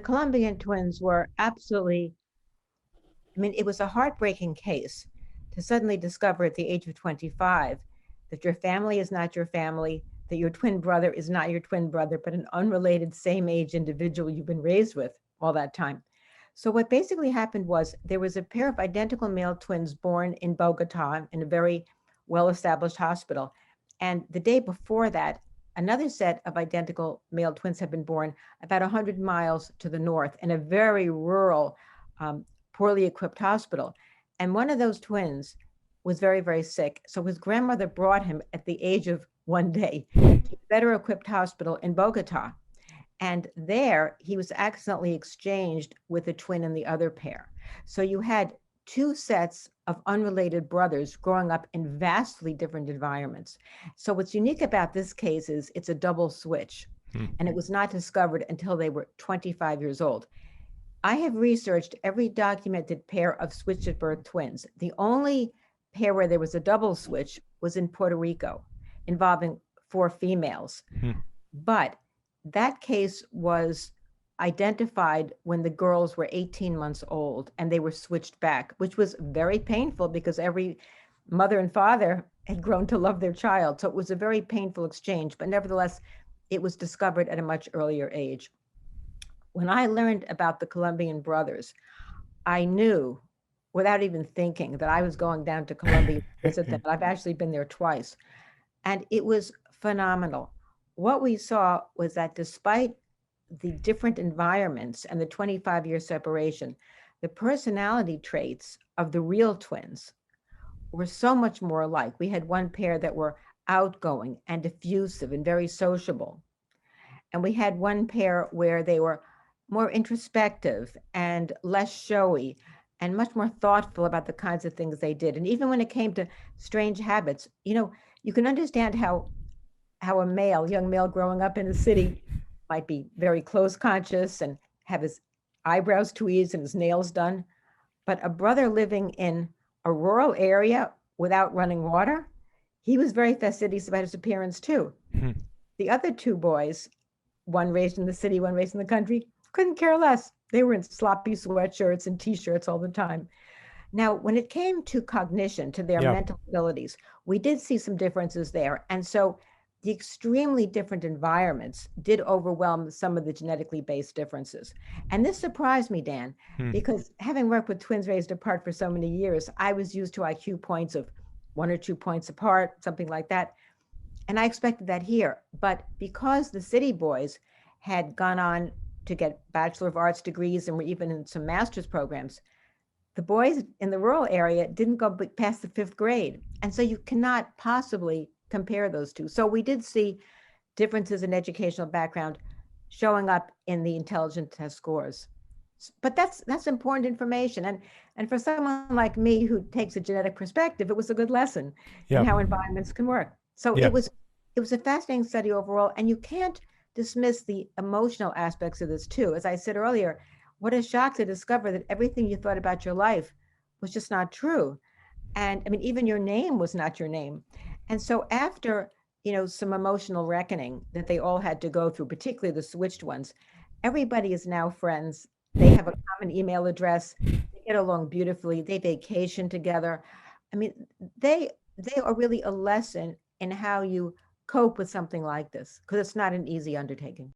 Colombian twins were absolutely, I mean, it was a heartbreaking case to suddenly discover at the age of 25 that your family is not your family, that your twin brother is not your twin brother, but an unrelated same age individual you've been raised with all that time. So what basically happened was there was a pair of identical male twins born in Bogota in a very well-established hospital. And the day before that, another set of identical male twins had been born about 100 miles to the north in a very rural, um, poorly equipped hospital. And one of those twins was very, very sick. So his grandmother brought him at the age of 1 day to a better equipped hospital in Bogota. And there he was accidentally exchanged with a twin in the other pair. So you had two sets of unrelated brothers growing up in vastly different environments. So what's unique about this case is it's a double switch, and it was not discovered until they were 25 years old. I have researched every documented pair of switched at birth twins. The only pair where there was a double switch was in Puerto Rico, involving four females. But that case was identified when the girls were 18 months old and they were switched back, which was very painful because every mother and father had grown to love their child. So it was a very painful exchange, but nevertheless, it was discovered at a much earlier age. When I learned about the Colombian brothers, I knew without even thinking that I was going down to Colombia to visit them. I've actually been there twice. And it was phenomenal. What we saw was that despite the different environments and the 25-year separation, the personality traits of the real twins were so much more alike. We had one pair that were outgoing and effusive and very sociable. And we had one pair where they were more introspective and less showy and much more thoughtful about the kinds of things they did. And even when it came to strange habits, you can understand how a young male growing up in a city might be very clothes conscious and have his eyebrows tweezed and his nails done. But a brother living in a rural area without running water, he was very fastidious about his appearance too. The other two boys, one raised in the city, one raised in the country, couldn't care less. They were in sloppy sweatshirts and t-shirts all the time. Now, when it came to cognition, to their mental abilities, we did see some differences there. And so the extremely different environments did overwhelm some of the genetically based differences. And this surprised me, Dan, because having worked with twins raised apart for so many years, I was used to IQ points of 1 or 2 points apart, something like that. And I expected that here. But because the city boys had gone on to get Bachelor of Arts degrees and were even in some master's programs, the boys in the rural area didn't go past the 5th grade. And so you cannot possibly compare those two. So we did see differences in educational background showing up in the intelligence test scores. But that's important information. And for someone like me who takes a genetic perspective, it was a good lesson in how environments can work. So it was a fascinating study overall. And you can't dismiss the emotional aspects of this too. As I said earlier, what a shock to discover that everything you thought about your life was just not true. And I mean, even your name was not your name. And so after, some emotional reckoning that they all had to go through, particularly the switched ones, everybody is now friends. They have a common email address. They get along beautifully. They vacation together. I mean, they are really a lesson in how you cope with something like this, because it's not an easy undertaking.